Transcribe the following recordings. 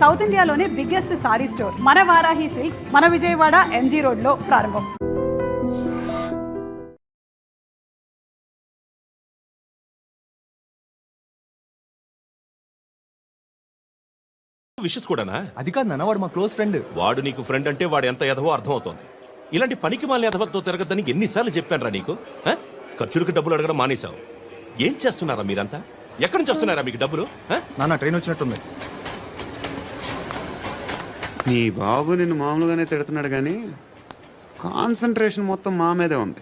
South ఇండియాలోనే biggest sorry store మన Varahi silks మన విజయవాడ ఎంజీ రోడ్ లో ప్రారంభం. విషెస్ కూడానా? అది కాదు నాన్న, వాడు మా క్లోజ్ ఫ్రెండ్. వాడు నీకు ఫ్రెండ్ అంటే వాడు ఎంత ఎదవో అర్థమవుతోంది. ఇలాంటి పనికి మాలిన ఎదవలతో తిరగద్దని ఎన్నిసార్లు చెప్పానురా నీకు? ఖర్చులకు డబ్బులు అడగడం మానేశావు. ఏం చేస్తున్నారా మీరంతా? ఎక్కడి నుంచి వస్తున్నారా మీకు డబ్బులు? నాన్న ట్రైన్ వచ్చినట్టుంది. నీ బాబు నిన్ను మామూలుగానే తిడుతున్నాడు కానీ కాన్సన్ట్రేషన్ మొత్తం మా మీదే ఉంది.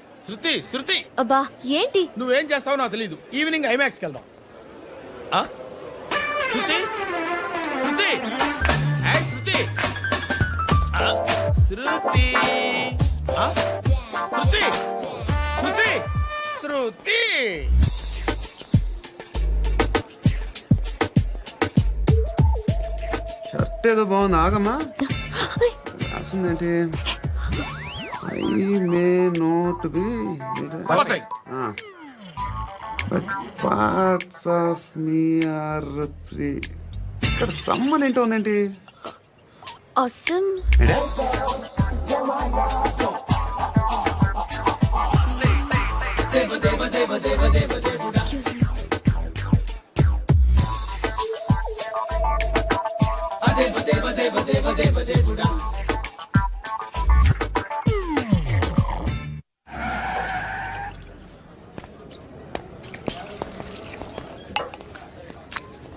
శృతి అబ్బా ఏంటి నువ్వేం చేస్తావో నాకు తెలీదు. ఈవినింగ్ ఐమాక్స్కి వెళ్దాం. శృతి శృతి ఏయ్ శృతి శృతి శృతి శృతి శృతి షర్ట్ ఏదో బాగుంది, ఆగమ్మా. రాసిందేంటి? I may not be perfect. But parts of me are free. ఇక్కడ సమ్మన్ ఏంటో ఉందేంటి? అసమ్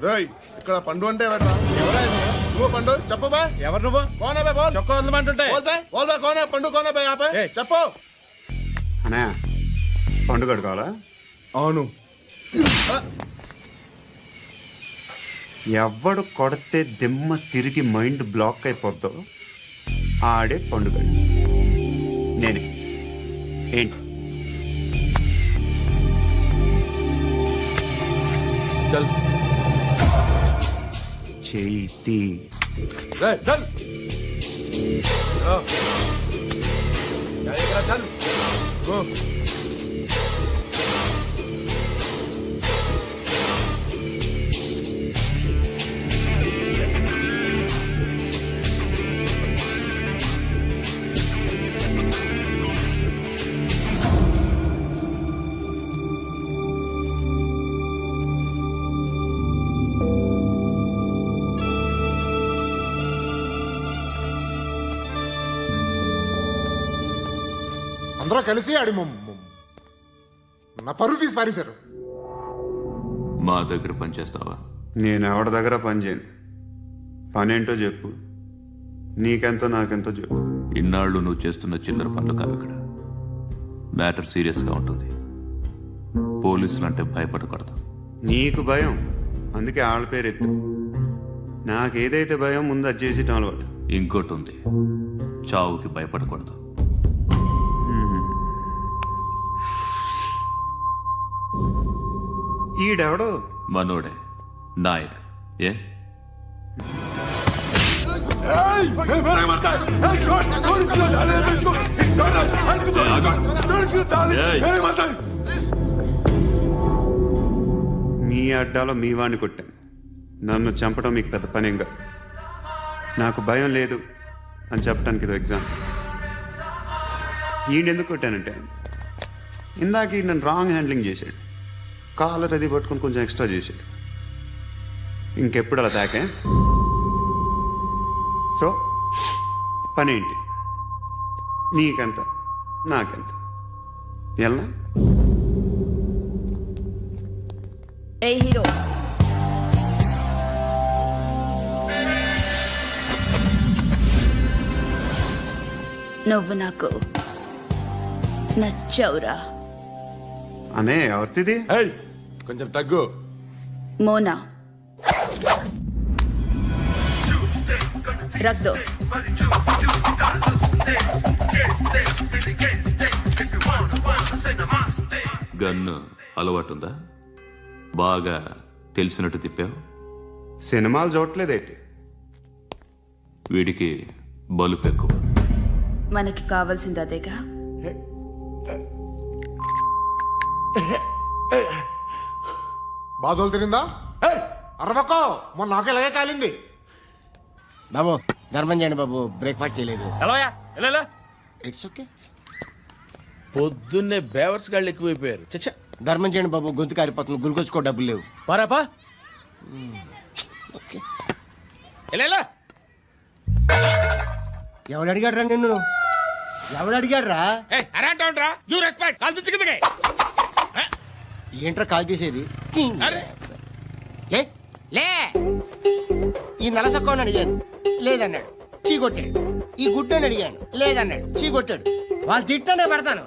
రేయ్, ఇక్కడ పండు అంటే ఎవరా? నువ్వు పండు చెప్పు బా. ఎవరు నువ్వు? కోనా బే బోల్. చొక్కా వదలమంటుంటే బోల్ బే బోల్ బే కోనా పండు కోనా బే ఆపే ఏయ్. చెప్పు. అనే పండుగ కావాలా? అవును. ఎవడు కొడితే దిమ్మ తిరిగి మైండ్ బ్లాక్ అయిపోద్దో ఆడే పండుగ. నేనే. ఏంటి? చల్ చేతి రే చల్. చల్ గో. అందరూ కలిసి ఆడి నా పరువు తీసి పారేశారు. మా దగ్గర పనిచేస్తావా? నేను ఎవరి దగ్గర పని చేయను. పని ఏంటో చెప్పు. నీకెంతో నాకెంతో చెప్పు. ఇన్నాళ్ళు నువ్వు చేస్తున్న చిల్లర పనులు కావు ఇక్కడ. మ్యాటర్ సీరియస్గా ఉంటుంది. పోలీసులు అంటే భయపడకూడదు. నీకు భయం, అందుకే ఆళ్ళ పేరు ఎత్తు. నాకేదైతే భయం ముందు అది చేసేటం అలవాటు. ఇంకోటి ఉంది, చావుకి భయపడకూడదు. ఈడెవడో మనోడే నాయక్. ఏ మీ అడ్డాలో మీ వాడిని కొట్టాను. నన్ను చంపడం మీకు పెద్ద పనేం కాదు. నాకు భయం లేదు అని చెప్పడానికి ఇది ఎగ్జాంపుల్. ఈయనెందుకు కొట్టానంటే ఇందాక ఈ నన్ను రాంగ్ హ్యాండ్లింగ్ చేశాడు. కాలర్ అది పట్టుకొని కొంచెం ఎక్స్ట్రా చేశాడు. ఇంకెప్పుడు అలా తాకే. సో పని ఏంటి? నీకెంత నాకెంత ఎలా? ఏ హీరో నువ్వు నాకు నచ్చవురా. అనే ఎవరిది? ఏయ్ కొంచెం తగ్గు. మోనా రక్ దో. గన్ను అలవాటుందా? బాగా తెలిసినట్టు తిప్పావు. సినిమాలు చూడట్లేదేంటి? వీడికి బలుపు ఎక్కువ. మనకి కావాల్సింది అదేగా. బాధలు తిరిందా? అరవకో, మొన్న నాకు ఇలాగే కాలింది. బాబు ధర్మం చేయండి బాబు, బ్రేక్ఫాస్ట్ చేయలేదు. ఎలా ఇట్స్ ఓకే. పొద్దున్నే బేవర్స్ గాళ్ళు ఎక్కువైపోయారు. చచ్చా ధర్మం చేయండి బాబు, గొంతు కారిపోతుంది, గురికొచ్చుకో డబ్బులు లేవు. పారాపా ఓకే. ఎలా ఎవడు అడిగాడు రా నిన్ను? ఎవడు అడిగాడు రా? అరాంటరా యూ రెస్పెక్ట్ కాల్ తెచ్చి కిందకి. ఏంట్రా కాల్ తీసేది? అరే లే లే. ఈ నలసక్కని అడిగాను, లేదన్నాడు, చీ కొట్టాడు. ఈ గుడ్డని అడిగాను, లేదన్నాడు, చీ కొట్టాడు. వాళ్ళు తిట్టానే పెడతాను.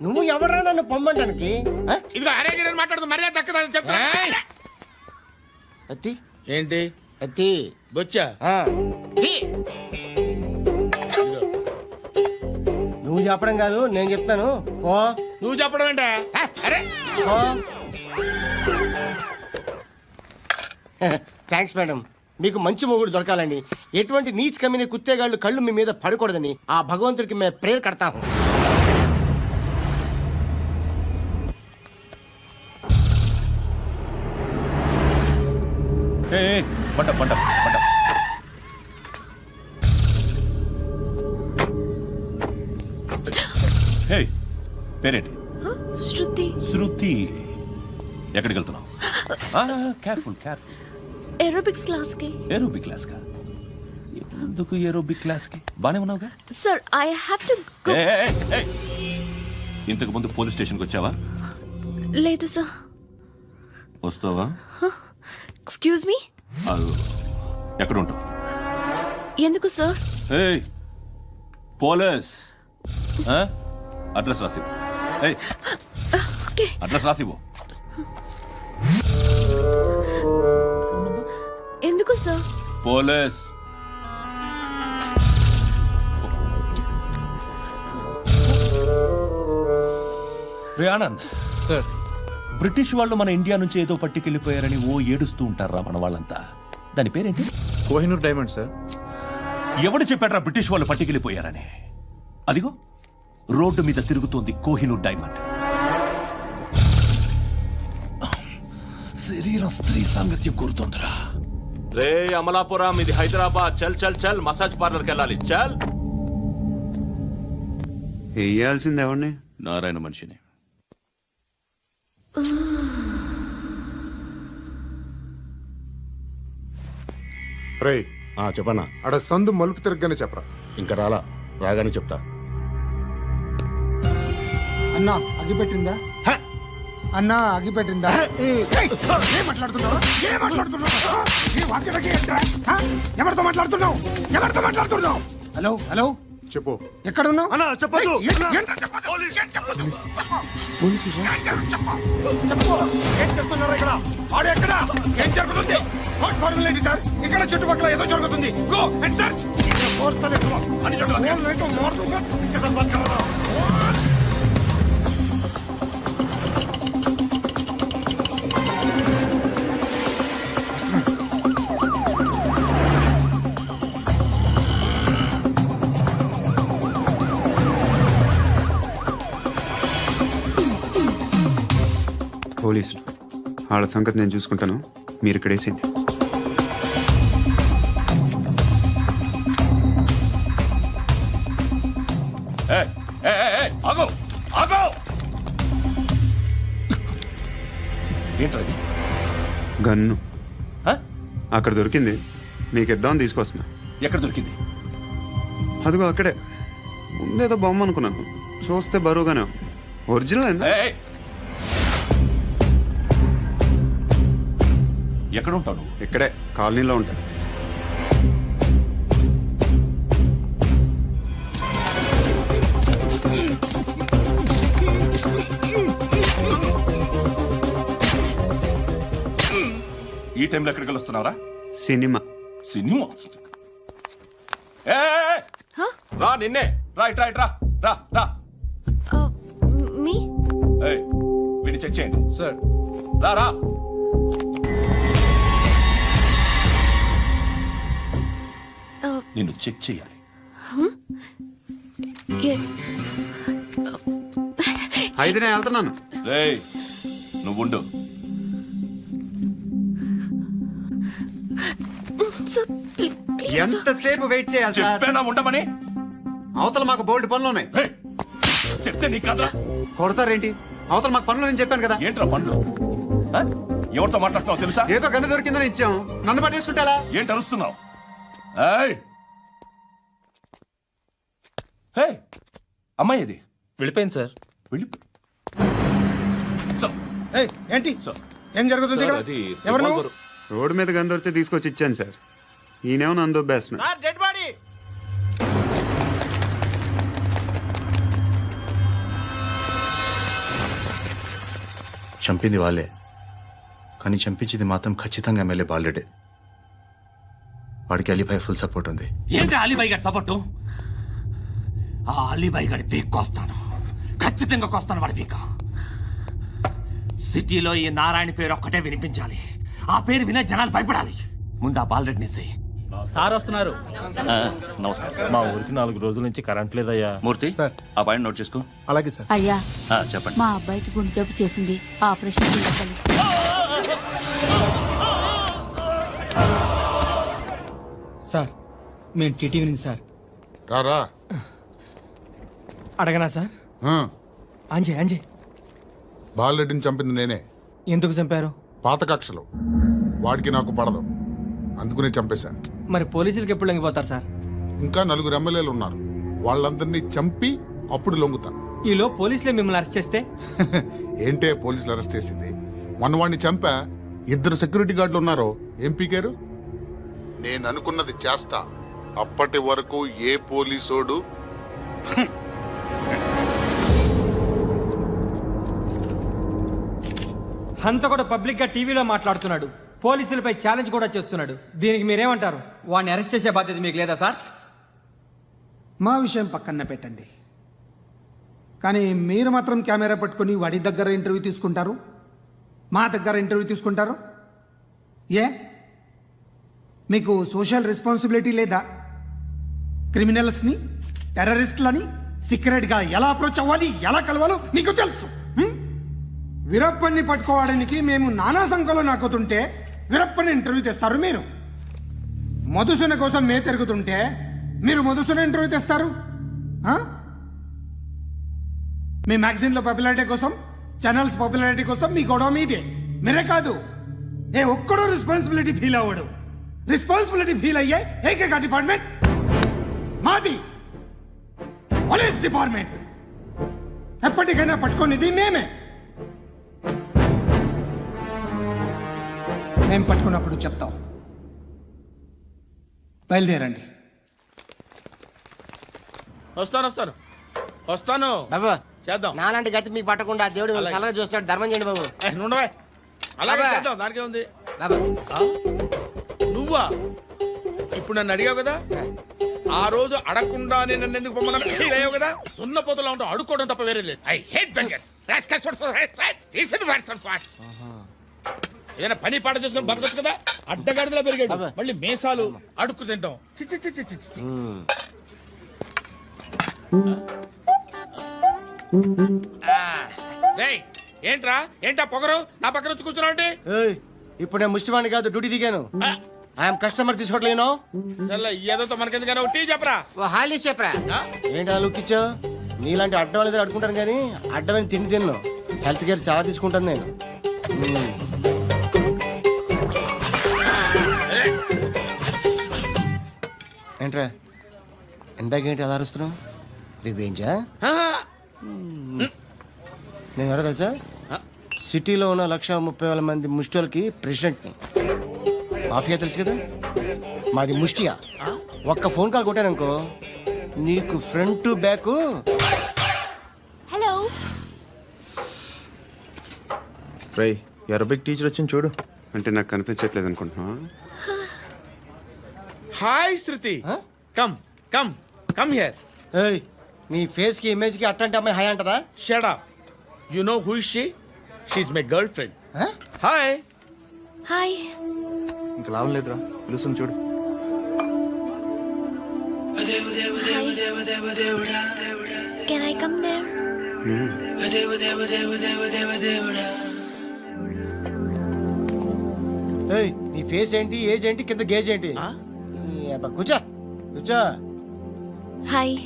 నువ్వు ఎవడరా నన్ను పొమ్మంటానికి? ఇదిగో అరే గిరని మాట్లాడుతూ మర్యాద దక్కదని చెప్తా. అత్తి ఏంటి అత్తి బొచ్చా? ఆ. తీ. నువ్వు చెప్పడం కాదు, నేను చెప్తాను. ఓ నువ్వు చెప్పడం ఏంటే? అరే ఓ. Thanks madam. మీకు మంచి మొగుడు దొరకాలని, ఎటువంటి నీచ్ కమ్మిన కుత్తేగాళ్ళు కళ్ళు మీ మీద పడకూడదని ఆ భగవంతుడికి మేము ప్రేయర్ కడతాము. పంట పంట పంట. హే, పేరేంటి? శృతి. శృతి. ఎక్కడికి వెళ్తున్నావు? Careful careful. ఏరోబిక్స్ క్లాస్ కి. ఏరోబిక్ క్లాస్ కా? ఎందుకు ఏరోబిక్ క్లాస్ కి? బానే ఉన్నావుగా? Sir I have to go. ఇంతకు ముందు పోలీస్ స్టేషన్కి వచ్చావా? లేదు సార్. వస్తావా? Excuse me. ఎక్కడ ఉంటావు? ఎందుకు సార్? పోలీస్ అడ్రస్ రాసివ్వు. ఓకే. అడ్రస్ రాసివ్వు. ఎందుకు సార్? పోలీస్. రే ఆనంద్ సార్. బ్రిటిష్ వాళ్ళు మన ఇండియా నుంచి ఏదో పట్టుకెళ్ళిపోయారని ఓ ఏడుస్తూ ఉంటారా మన వాళ్ళంతా? దాని పేరేంటి? Kohinoor diamond sir. ఎవడు చెప్పాడ్రా బ్రిటిష్ వాళ్ళు పట్టుకెళ్ళిపోయారని? అదిగో రోడ్డు మీద తిరుగుతోంది కోహినూర్ డైమండ్. శరీరం స్త్రీ సాంగత్యం కోరుతోందిరా. రే అమలాపురం, ఇది హైదరాబాద్. చల్ చల్ చల్, మసాజ్ పార్లర్కి వెళ్ళాలి. చల్. వేయాల్సింది ఎవరిని? నారాయణ మనిషిని. రే చెప్పన్నా. అడ సందు మలుపు తిరగగానే చెప్పరా. ఇంకా రాలా, రాగానే చెప్తా. అన్నా అగ్గి పెట్టిందా? అన్నా అగ్గి పెట్టిందా? ఏం మాట్లాడుతున్నావు? ఏం మాట్లాడుతున్నావు? ఈ వాక్యలకి ఏంట్రా? ఎవరితో మాట్లాడుతున్నావు? ఎవరితో మాట్లాడుతున్నావు? హలో హలో, చెప్పు. ఎక్కడ ఉన్నావు? అన్నా చెప్పదు. ఏంట్రా చెప్పదు? ఏం చెప్పదు? చెప్పు. ఏం చేస్తున్నారు ఇక్కడ? ఆడు ఎక్కడ? ఏం జరుగుతుంది? వాట్ ఫార్మల్ ఏంటి సార్? ఇక్కడ చుట్టుపక్కల ఏదో జరుగుతుంది. Go and search. ఫోర్స్ అని చెప్పు. అని చెప్పు. नहीं तो मार दूंगा. इसके साथ बात कर रहा हूं. పోలీసులు వాళ్ళ సంగతి నేను చూసుకుంటాను, మీరు ఇక్కడ వేసింది. ఆగో ఆగో. ఏంటది? గన్ను అక్కడ దొరికింది, మీకు ఇద్దామని తీసుకొస్తున్నా. ఎక్కడ దొరికింది? అదిగో అక్కడే. ముందేదో బొమ్మ అనుకున్నాను, చూస్తే బరువుగానే ఒరిజినల్. ఎక్కడ ఉంటాడు? ఇక్కడే కాలనీలో ఉంటాడు. ఈ టైంలో ఎక్కడికి వస్తున్నావురా? సినిమా. సినిమా? రా నిన్నే. రైట్ రైట్ రా రా రా. మీ వీడిని చెక్ చేయండి సార్. రా రా. నిన్ను చెక్ చేయాలి. అయితే నేను వెళ్తున్నాను. రేయ్ నువ్వుండు. ప్లీజ్ ఎంతసేపు వెయిట్ చేయాలి సార్? చెప్పేనా ఉండమని? అవతల మాకు బోల్డ్ పనులు ఉన్నాయి. ఏయ్, చెప్తే నీకు కదరా? కొడతారేంటి? అవతల మాకు పనులు నేను చెప్పాను కదా. ఏంట్రా పండ్లు? ఆ? ఎవరితో మాట్లాడుతున్నావు తెలుసా? ఏదో గన్ను దొరికిందని ఇచ్చాం, నన్ను పట్టేసుకుంటా. ఏంటి అరుస్తున్నావు? ఏయ్! ఏయ్! అమ్మాయి ఇది వెళ్ళిపోయింది సార్. వెళ్ళి సార్, ఏంటి సార్. ఏం జరుగుతుంది సార్, ఇక్కడ? అది ఎవరు నువ్వు? రివాల్వర్. రోడ్డు మీద గన్ను దొరికితే తీసుకొచ్చి ఇచ్చాను సార్. ఈయనేమో నన్ను దొబ్బేస్తున్నాడు. Dead body. చంపింది వాళ్ళే, కానీ చంపించింది మాత్రం ఖచ్చితంగా ఎమ్మెల్యే బాలుడే. వాడికి అలీభాయ్ ఫుల్ సపోర్ట్ ఉంది. ఏంటి అలీబాయి గారి సపోర్టు? ఆ అలీబాయి గారి పీక్ కోస్తాను, ఖచ్చితంగా కోస్తాను వాడి పీక. సిటీలో ఈ నారాయణ పేరు ఒక్కటే వినిపించాలి. ఆ పేరు వినే జనాలు భయపడాలి. ముందు ఆ బాలరెడ్డిని సార్ వస్తున్నారు. నమస్కారం. మా ఊరికి 4 రోజుల నుంచి కరెంట్ లేదయ్యా. మూర్తి, సార్. ఆ పాయింట్ నోట్ చేసుకో. అలాగే సార్. అయ్యా, చెప్పండి. మా అబ్బాయికి గుండె జబ్బు చేసింది, ఆపరేషన్ చేయాలి. సార్ మేము టీటీవీ నుంచి సార్. రారా. అడగనా సార్? ఆ, అంజయ్ బాలరెడ్డిని చంపింది నేనే. ఎందుకు చంపారు? పాత కక్షలు. వాడికి నాకు పడదు, అందుకునే చంపేశా. మరి పోలీసులకు ఎప్పుడు లొంగిపోతారు సార్? ఇంకా 4 ఎమ్మెల్యేలు ఉన్నారు, వాళ్ళందరినీ చంపి అప్పుడు లొంగుతాను. ఈలో పోలీసులే మిమ్మల్ని అరెస్ట్ చేస్తే? ఏంటే పోలీసులు అరెస్ట్ చేసింది? మొన్న వాడిని చంపా, 2 సెక్యూరిటీ గార్డులు ఉన్నారు, ఏం పీకారు? నేను అనుకున్నది చేస్తా, అప్పటి వరకు ఏ పోలీసోడు హంత కూడా పబ్లిక్ గా టీవీలో మాట్లాడుతున్నాడు, పోలీసులపై ఛాలెంజ్ కూడా చేస్తున్నాడు. దీనికి మీరేమంటారు? వాడిని అరెస్ట్ చేసే బాధ్యత మీకు లేదా సార్? మా విషయం పక్కన పెట్టండి, కానీ మీరు మాత్రం కెమెరా పట్టుకొని వాడి దగ్గర ఇంటర్వ్యూ తీసుకుంటారు, మా దగ్గర ఇంటర్వ్యూ తీసుకుంటారు. ఏ మీకు సోషల్ రెస్పాన్సిబిలిటీ లేదా? క్రిమినల్స్ని, టెర్రరిస్టులని సీక్రెట్గా ఎలా అప్రోచ్ అవ్వాలి, ఎలా కలవాలో మీకు తెలుసు. వీరప్పన్ని పట్టుకోవడానికి మేము నానా సంఖ్యలో నాకుతుంటే వీరప్పని ఇంటర్వ్యూ తెస్తారు మీరు. మధుసూన కోసం మే తిరుగుతుంటే మీరు మధుసూన ఇంటర్వ్యూ తెస్తారు. మీ మ్యాగజైన్లో పాపులారిటీ కోసం, ఛానల్స్ పాపులారిటీ కోసం మీ గొడవ మీదే. మీరే కాదు, ఏ ఒక్కడో రెస్పాన్సిబిలిటీ ఫీల్ అవ్వడు. రెస్పాన్సిబిలిటీ ఫీల్ అయ్యే ఏకైక డిపార్ట్మెంట్ మాది, పోలీస్ డిపార్ట్మెంట్. ఎప్పటికైనా పట్టుకునేది మేమే. మేము పట్టుకున్నప్పుడు చెప్తాం. బయలుదేరండి. వస్తాను బాబు. చేద్దాం. నాలాంటి గతి మీకు పట్టకుండా దేవుడు మిమ్మల్ని సలహా చూస్తాడు. ధర్మం చేయండి బాబు. అలాగే బాబా. చేద్దాం, దానికే ఉంది. బాబు, నువ్వా ఇప్పుడు నన్ను అడిగావు కదా, ఆ రోజు అడగకుండానే నన్ను ఎందుకు పొమ్మన్నా ఫీల్ అయ్యావు కదా. సున్న పోతలో ఉంటావు, అడుక్కోవడం తప్ప వేరే లేదు. I hate bangers. ఏదైనా పని పాట చేసుకుని బతకొచ్చు కదా. అడ్డగాడిదలా పెరిగాడు, అబ్బా. మళ్ళీ మేసాలు అడుక్కు తింటాం. చి చి చి చి చి చి. రేయ్, ఏంటా పొగరు నా పక్కన వచ్చి కూర్చున్నావు అంటే? ఏయ్, ఇప్పుడు నేను ముష్టివాణి కాదు, డ్యూటీ దిగాను. ఐఎమ్ కస్టమర్ తీసుకోవట్లేను. ఏదో మనకెందుకైనా టీ చెప్పరా. ఓ హాలీస్ చెప్పరా. ఏంటి అలా లుక్ ఇచ్చావు? నీలాంటి అడ్డం వాళ్ళ దగ్గర అడుకుంటాను కానీ అడ్డమైన తిండి తిన్ను. హెల్త్ కేర్ చాలా తీసుకుంటాను నేను. ఏంట్రా ఎందాకేంటి అలా అరుస్తున్నావు? రివేంజా? నేను ఎవరో తెలుసా? సిటీలో ఉన్న 130,000 మంది ముష్టిలకి ప్రెసిడెంట్ని. మాఫియా తెలుసు కదా, మాది ముష్టియా. ఒక్క ఫోన్ కాల్ కొట్టాననుకో నీకు ఫ్రంట్ టు బ్యాక్. హలో, రై, అరబిక్ టీచర్ వచ్చింది చూడు. అంటే నాకు కనిపించట్లేదు అనుకుంటున్నా. Hi Shruti, come come come here. ఏయ్, నీ ఫేస్ కి ఇమేజ్ కి అట్లాంటి అమ్మాయి హాయ్ అంటదా? Shut up. You know who is she? She is my girlfriend. Hi. Hi. ఇంకా లాభం లేదురా, పిలుస్తుంది చూడు. Can I come there? ఏయ్, నీ ఫేస్ ఏంటి, ఏజ్ ఏంటి, కింద గేజ్ ఏంటి? కూర్చో కూర్చో. హాయ్.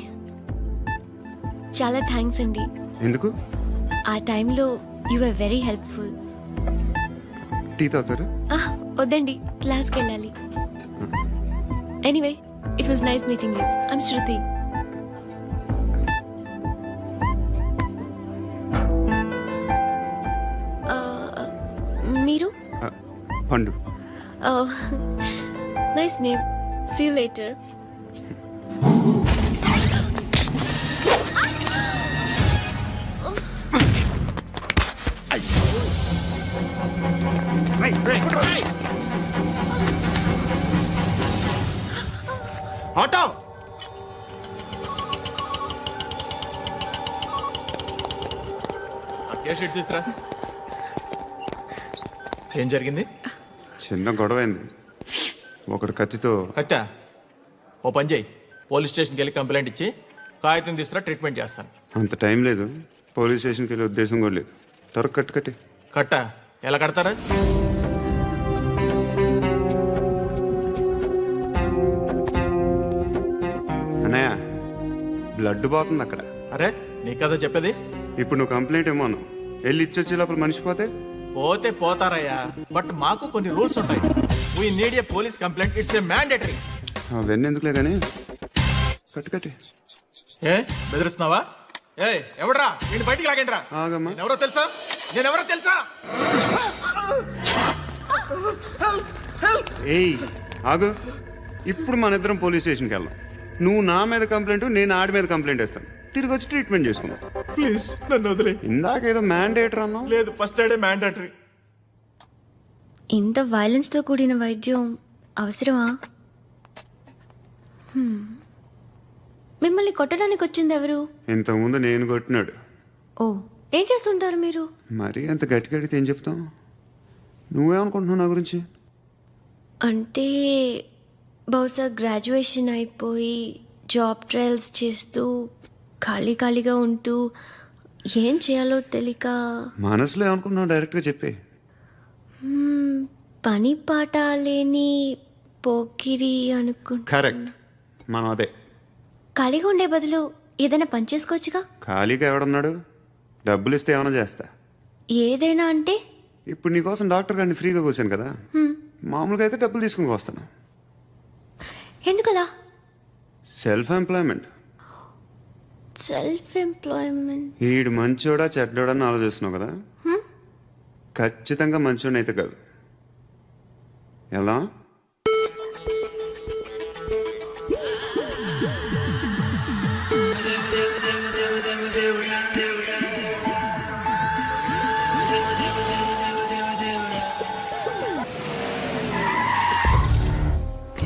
చాలా థ్యాంక్స్ అండి. ఎందుకు? ఆ టైంలో you are very helpful. Tea తాగుతారు? వద్దండి, క్లాస్కి వెళ్ళాలి. Anyway, it was nice meeting you. I'm Shruti. మీరు? Pandu. Nice name. See you later. Auto. తీసురా. ఏం జరిగింది? చిన్న గొడవ అయింది. ఒకడు కత్తితో. కట్టా. ఓ పని చేయి, పోలీస్ స్టేషన్కి వెళ్ళి కంప్లైంట్ ఇచ్చి కాగితం తీసుకురా, ట్రీట్మెంట్ చేస్తాను. అంత టైం లేదు. పోలీస్ స్టేషన్కి వెళ్ళే ఉద్దేశం కూడా లేదు. త్వరగా కట్టి. కట్టా. ఎలా కడతారా? అన్నయ్య, బ్లడ్ పోతుంది అక్కడ. అరే నీ కదా చెప్పేది. ఇప్పుడు నువ్వు కంప్లైంట్ ఏమో అన్నావు. వెళ్ళి ఇచ్చొచ్చే లోపల మనిషి పోతే పోతే పోతారయ్యా, బట్ మాకు కొన్ని రూల్స్ ఉంటాయి. We need a police complaint. It's a mandatory. అవన్నీ ఎందుకులే కానీ కట్టి. ఏ బెదిరిస్తున్నావా? ఏ ఎవడ్రా నేను బయటికి లాగండి రా. ఆగమ్మా. ఎవరో తెలుసా? నేనెవరో తెలుసా? ఏయ్ ఆగు. ఇప్పుడు మన ఇద్దరం పోలీస్ స్టేషన్కి వెళ్దాం. నువ్వు నా మీద కంప్లైంట్, నేను ఆడి మీద కంప్లైంట్ వేస్తాను. తిరిగి వచ్చి ట్రీట్మెంట్ చేసుకున్నాం. ప్లీజ్ నన్ను వదిలే. ఇందాకేదో మ్యాండేటర్ అన్నావు. లేదు, ఫస్ట్ ఎయిడే మ్యాండేటరీ. ఇంత వైలెన్స్తో కూడిన వైద్యం అవసరమా? మిమ్మల్ని కొట్టడానికి వచ్చింది ఎవరు? ఇంతకుముందు నేను కొట్టినాడు. ఓ, ఏం చేస్తుంటారు మీరు? మరీ అంత గట్టిగా అడిగితే ఏం చెప్తాం? నువ్వేమనుకుంటున్నావు నా గురించి? అంటే బహుశా గ్రాడ్యుయేషన్ అయిపోయి జాబ్ ట్రయల్స్ చేస్తూ ఖాళీగా ఉంటూ ఏం చేయాలో తెలియక. మనసులో ఏమనుకుంటున్నావు డైరెక్ట్గా చెప్పే. పని పాట లేని పోకిరి అనుకుంటా. కరెక్ట్, మనం అదే. ఖాళీగా ఉండే బదులు ఏదైనా పని చేసుకోవచ్చుగా. ఖాళీగా ఎవడన్నాడు? డబ్బులు ఇస్తే ఏమైనా చేస్తా. ఏదైనా అంటే? ఇప్పుడు నీకోసం డాక్టర్ గారిని ఫ్రీగా కూర్చాను కదా. మామూలుగా అయితే డబ్బులు తీసుకుని వస్తాను. ఎందుకలా? Self employment. Self employment. ఈడు మంచోడా చెడ్డోడా అని ఆలోచిస్తున్నావు కదా. ఖచ్చితంగా మంచోడని అయితే కాదు. ఎలా?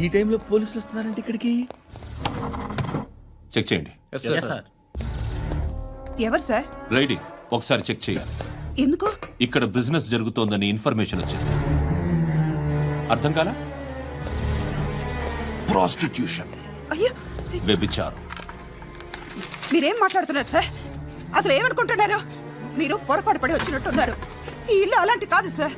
ఈ టైంలో పోలీసులు వస్తున్నారంటే ఇక్కడికి. చెక్ చేయండి. ఎవరు సార్? రైడింగ్ ఒకసారి చెక్ చేయాలి. ఎందుకు? ఇక్కడ బిజినెస్ జరుగుతోందని ఇన్ఫర్మేషన్ వచ్చింది. అర్థం కాలా? ప్రాస్టిట్యూషన్, అయ్యో, వ్యభిచారం. మీరేం మాట్లాడుతున్నారు సార్? అసలు ఏమనుకుంటున్నారు? మీరు పొరపాటు పడి వచ్చినట్టున్నారు. ఈ ఇల్లు అలాంటి కాదు సార్.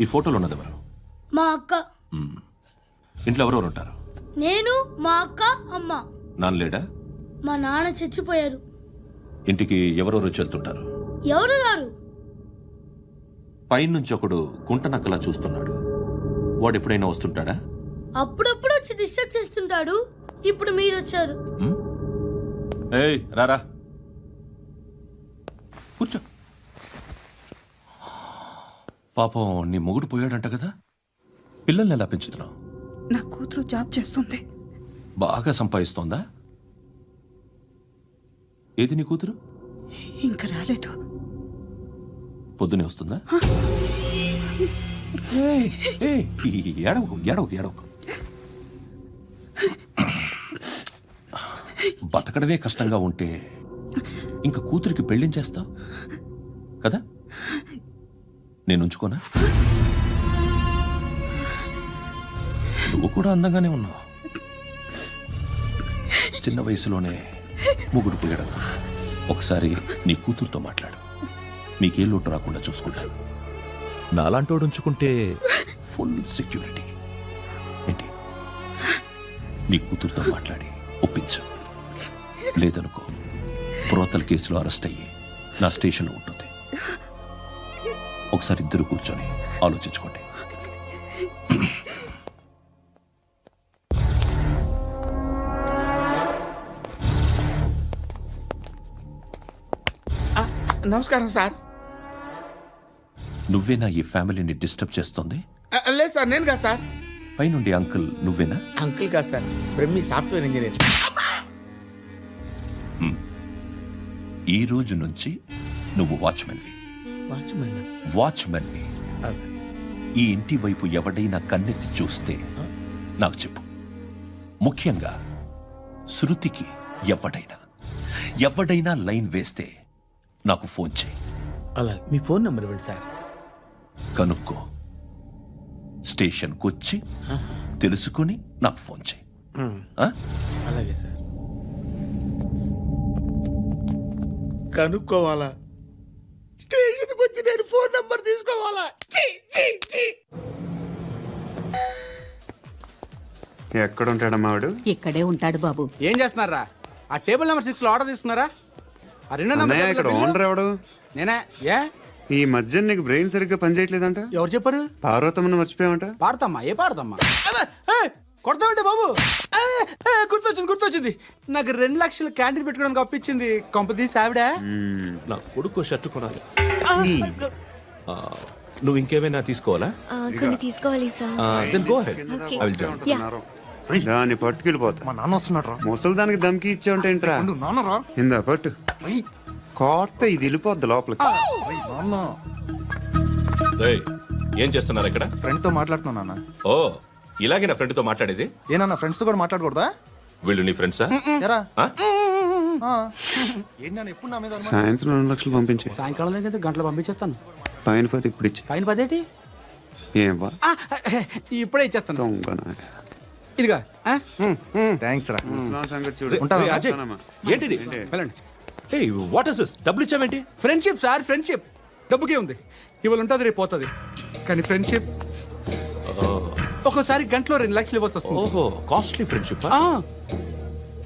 ఈ ఫోటోలో ఉన్నది ఎవరు? మా అక్క. ఇంట్లో ఎవరెవరు ఉంటారు? నేను, మా అక్క, అమ్మ. నాన్న లేడా? మా నాన్న చచ్చిపోయారు. ఇంటికి ఎవరెవరు వచ్చి వెళ్తుంటారు? ఎవరు రారు. పైనుంచి ఒకడు గుంట నక్కలా చూస్తున్నాడు. వాడు ఎప్పుడైనా వస్తుంటాడా? అప్పుడప్పుడు వచ్చి డిస్టర్బ్ చేస్తుంటాడు. ఇప్పుడు మీరు వచ్చారు. ఏయ్ రారా, కూర్చో. పాపం నీ మొగుడు పోయాడంట కదా, పిల్లల్ని ఎలా పెంచుతున్నావు? నా కూతురు జాబ్ చేస్తుంది. బాగా సంపాదిస్తోందా? ఏది నీ కూతురు? ఇంకా రాలేదు. పొద్దునే వస్తుందా? ఏడవకు ఏడవకు ఏడవకు. బతకడమే కష్టంగా ఉంటే ఇంకా కూతురికి పెళ్ళించేస్తావు కదా. నేను ఉంచుకోనా? నువ్వు కూడా అందంగానే ఉన్నావు. చిన్న వయసులోనే ముగ్గురు పోయాడు. ఒకసారి నీ కూతురుతో మాట్లాడు. మీకే లోటు రాకుండా చూసుకుంటాను. నాలాంటోడు ఉంచుకుంటే ఫుల్ సెక్యూరిటీ. ఏంటి, నీ కూతురుతో మాట్లాడి ఒప్పించు. లేదనుకో ప్రోతల కేసులో అరెస్ట్ అయ్యి నా స్టేషన్లో ఉంటుంది. ఒకసారి ఇద్దరు కూర్చొని ఆలోచించుకోండి. నమస్కారం సార్. నువ్వేనా ఈ ఫ్యామిలీని డిస్టర్బ్ చేస్తుంది? లేదు సార్, నేను కాదు సార్. పైనుండి అంకుల్ నువ్వేనా? అంకుల్ కాదు సార్, బ్రహ్మి సాఫ్ట్వేర్ ఇంజనీర్. ఈ రోజు నుంచి నువ్వు వాచ్మెన్వి. వాచ్మెన్వి. ఈ ఇంటి వైపు ఎవడైనా కన్నెత్తి చూస్తే నాకు చెప్పు. ముఖ్యంగా శృతికి ఎవడైనా లైన్ వేస్తే నాకు ఫోన్ చేయి. అలా మీ ఫోన్ నెంబర్ ఇవ్వండి సార్. కనుక్కో, స్టేషన్కి వచ్చి తెలుసుకుని నాకు ఫోన్ చేయి. ఆ? అలాగే సార్. కనుక్కోవాలా? స్టేషన్కి వచ్చి నేను ఫోన్ నంబర్ తీసుకోవాలా? ఎక్కడ ఉంటాడమ్మా వాడు? ఇక్కడే ఉంటాడు బాబు. ఏం చేస్తున్నారా? ఆ టేబుల్ నెంబర్ 6 లో ఆర్డర్ తీసుకున్నారా? ఆ రెండో నెంబర్ అన్నయ్య, ఇక్కడ ఓనర్ ఎవడు? నేనే. ఏ ఈ మధ్య నీకు బ్రెయిన్ సరిగ్గా పనిచేయట్లేదంట. ఎవరు చెప్పారు? పార్వతమ్మను మర్చిపోయామంట. పాడతామ్మా? ఏ పాడతామ్మా? కొడతామంటే బాబు. గుర్తొచ్చింది. నాకు 2 లక్షలు క్యాంటీన్ పెట్టుకోవడానికి అప్పించింది కొంపదీసి ఆవిడ. నా కొడుకు షర్ట్ కొనాలి. నువ్వు ఇంకేమైనా తీసుకోవాలా? కొన్ని తీసుకోవాలి sir. Then go ahead. I will join. దాన్ని పట్టుకెళ్ళిపోతా. మా నాన్న వస్తున్నాడు రా. ముసలి దానికి దమ్కి ఇచ్చావంటే ఏంట్రా? నాన్నరా ఇందా పట్టు. కోర్త ఇది వెళ్ళిపోద్ది లోపలికి. నాన్న రేయ్, ఏం చేస్తున్నారు ఇక్కడ? ఫ్రెండ్ తో మాట్లాడుతున్నా నాన్న. ఓ, ఇలాగే నా ఫ్రెండ్తో మాట్లాడేది? ఏనా ఫ్రెండ్స్ తో కూడా మాట్లాడకూడదా? వీళ్ళు నీ ఫ్రెండ్సా? ఎరా ఆ? ఏంటి నాన్న ఎప్పుడు నా మీద అనుమానం? సాయంత్రం 2 లక్షలు పంపించే. సాయంకాలం దగ్గర గంటలు పంపించేస్తాను. పైన పోతే ఇప్పుడు ఇచ్చే. పైన 10 ఏంటి? ఏం వా ఇప్పుడే ఇచ్చేస్తాను. దొంగనా. ఇదిగా థ్యాంక్స్ రా. ముసలాం సంగతి చూడు. రేయ్, అజయ్, ఏంటిది? వెళ్ళండి. ఏయ్, వాట్ ఇస్ దిస్? డబ్బులు ఇచ్చావేంటి? Friendship sir, friendship. డబ్బుకే ఉంది, ఇవాళ ఉంటుంది రేపు పోతుంది. కానీ ఫ్రెండ్షిప్ ఒక్కోసారి గంటలో 2 లక్షలు ఇవ్వాల్సి వస్తుంది. ఓహో, కాస్ట్లీ ఫ్రెండ్షిప్.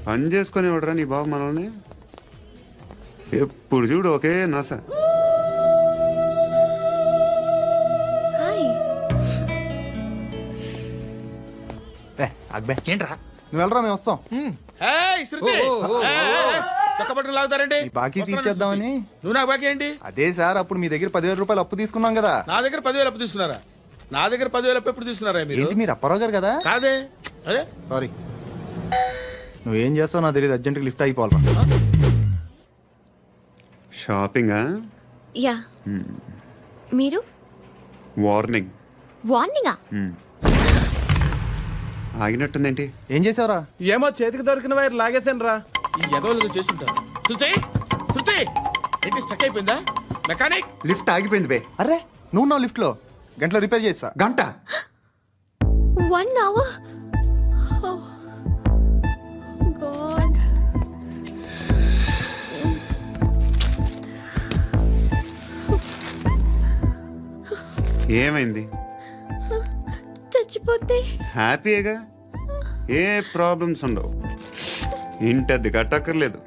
పని చేసుకొని ఇవ్వడరా నీ బాబు మనల్ని? ఎప్పుడు చూడు ఒకే నస. హాయ్. అక్బే ఏంట్రా? నువ్వు వెళ్ళరా, మేము వస్తాం. లాగుతారండి. ఈ బాకీ తీర్చేద్దామని. నువ్వు నాకు బాకీ ఏంటి? అదే సార్, అప్పుడు మీ దగ్గర 10,000 రూపాయలు అప్పు తీసుకున్నాం కదా. నా దగ్గర 10,000 అప్పు తీసుకున్నారా? నా దగ్గర 10,000 అప్పు ఎప్పుడు తీసుకున్నారా మీరు? ఏంటి మీరు అప్పారావు గారు కదా? కాదే. అరే సారీ. నువ్వేం చేస్తావు నాకు తెలియదు, అర్జెంట్గా లిఫ్ట్ అయిపోవాలి. షాపింగా? యా. మీరు? వార్నింగ్. వార్నింగా? ఆగినట్టుందేంటి? ఏం చేసావురా? ఏమో చేతికి దొరికిన వైర్ లాగేసాను రా. ఈ ఎదవలు చేస్తుంటారు. శృతి ఏంటి స్టక్ అయిపోయిందా? మెకానిక్. లిఫ్ట్ ఆగిపోయింది బే. అరే నువ్వు నా లిఫ్ట్ లో గంటలో రిపేర్ చేస్తా. గంట? 1 hour? Oh. God. ఏమైంది? చచ్చిపోతే? హ్యాపీగా, ఏ ప్రాబ్లమ్స్ ఉండవు. ఇంటి అద్దె కట్టక్కర్లేదు,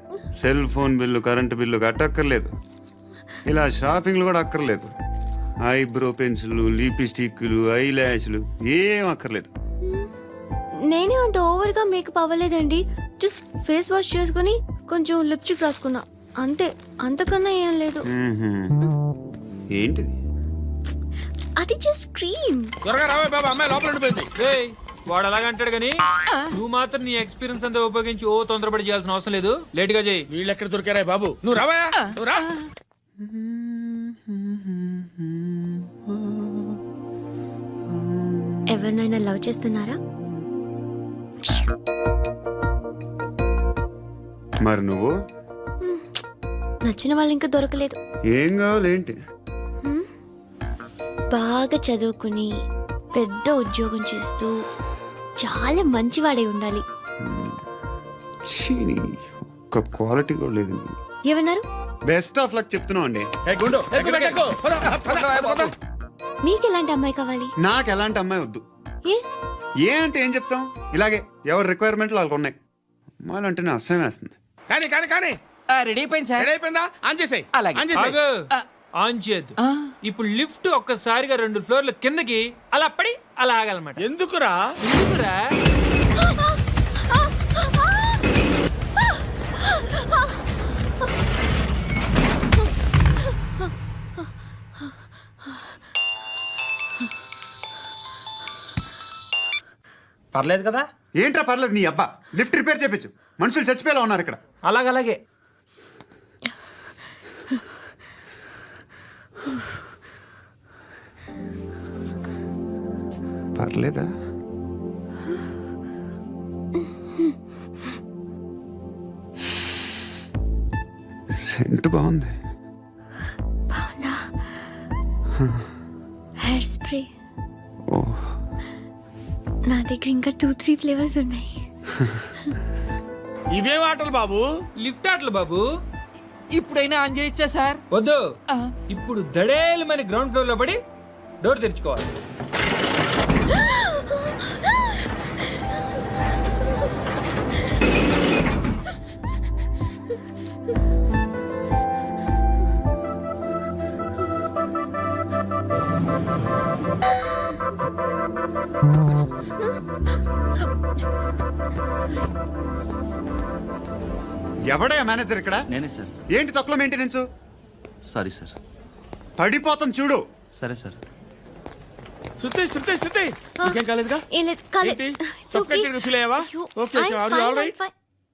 cell phone bill, current bill కట్టక్కర్లేదు, ఇలా షాపింగ్లు కూడా అక్కర్లేదు. ఐబ్రో పెన్సిల్లు, లిప్స్టిక్లు, ఐ ల్యాష్లు ఏం అక్కర్లేదు. నేనే అంత ఓవర్గా మేకప్ అవ్వలేదండి. జస్ట్ ఫేస్ వాష్ చేసుకుని కొంచెం లిప్స్టిక్ రాసుకున్నా అంతే. అంతకన్నా ఏం లేదు. ఏంటిది? అది జస్ట్ క్రీమ్. త్వరగా రావే బాబా, అమ్మాయి లోపల ఉండిపోయింది. వాడు అలాగంటాడు కానీ నువ్వు మాత్రం నీ ఎక్స్పీరియన్స్ అంతా ఉపయోగించి ఓ తొందరపడి చేయాల్సిన అవసరం లేదు. లేట్ గా చేయి. వీళ్ళు ఎక్కడ దొరికారా బాబు? నువ్వు రావా, నువ్వు రా. ఎవరినైనా లవ్ చేస్తున్నారా? మరి నువ్వు? నచ్చిన వాళ్ళు ఇంకా దొరకలేదు. ఏం కావాలి ఏంటి? బాగా చదువుకుని పెద్ద ఉద్యోగం చేస్తూ చాలా మంచివాడే ఉండాలి. ఒక్క క్వాలిటీ కూడా లేదు. ఏమన్నారు? బెస్ట్ ఆఫ్ లక్ చెప్తున్నావు అండి. మీకు ఎలాంటి అమ్మాయి కావాలి? నాకు ఎలాంటి అమ్మాయి వద్దు. ఏ ఏ అంటే ఏం చెప్తాం, ఇలాగే ఎవరి రిక్వైర్మెంట్లు వాళ్ళకు ఉన్నాయి. అమ్మాయిలు అంటేనే అసహ్యం వేస్తుంది. కానీ కానీ కానీ రెడీ అయిపోయింది సార్. రెడీ అయిపోయిందా? ఆన్ చేసేయ్. అలాగే. ఆన్ చేసేయ్. ఆన్ చేయద్దు. ఇప్పుడు లిఫ్ట్ ఒక్కసారిగా 2 ఫ్లోర్ల కిందకి అలా పడి అలా ఆగాలన్నమాట. ఎందుకురా? ఎందుకురా? పర్లేదు కదా? ఏంట్రా పర్లేదు నీ అబ్బా, లిఫ్ట్ రిపేర్ చేయించు. మనుషులు చచ్చిపోయేలా ఉన్నారు ఇక్కడ. అలాగలాగే. పర్లేదా? సెంట్ బాగుంది. బాగుందా? Hair spray. ఓ, నా దగ్గర ఇంకా 2-3 ఫ్లేవర్స్ ఉన్నాయి. ఇవేం ఆటలు బాబు? లిఫ్ట్ ఆటలు బాబు. ఇప్పుడైనా ఆన్ చేయొచ్చా సార్? వద్దు. ఇప్పుడు దడేలు మన గ్రౌండ్ ఫ్లోర్ లో పడి డోర్ తెరుచుకోవాలి. ఎవడయ్యా మేనేజర్ ఇక్కడ? నేనే సార్. ఏంటి తక్కువ మెయింటెనెన్స్? Sorry sir. పడిపోతాం చూడు. సరే సార్. శృతి శృతి శృతి ఇంకేం కాలేదుగా? ఏం లేదు, కాలేదు. ఏంటి? It's okay. Suffocated గా feel అయ్యావా? అయ్యో, Okay, okay. I'm Are you fine, all right? I'm fine.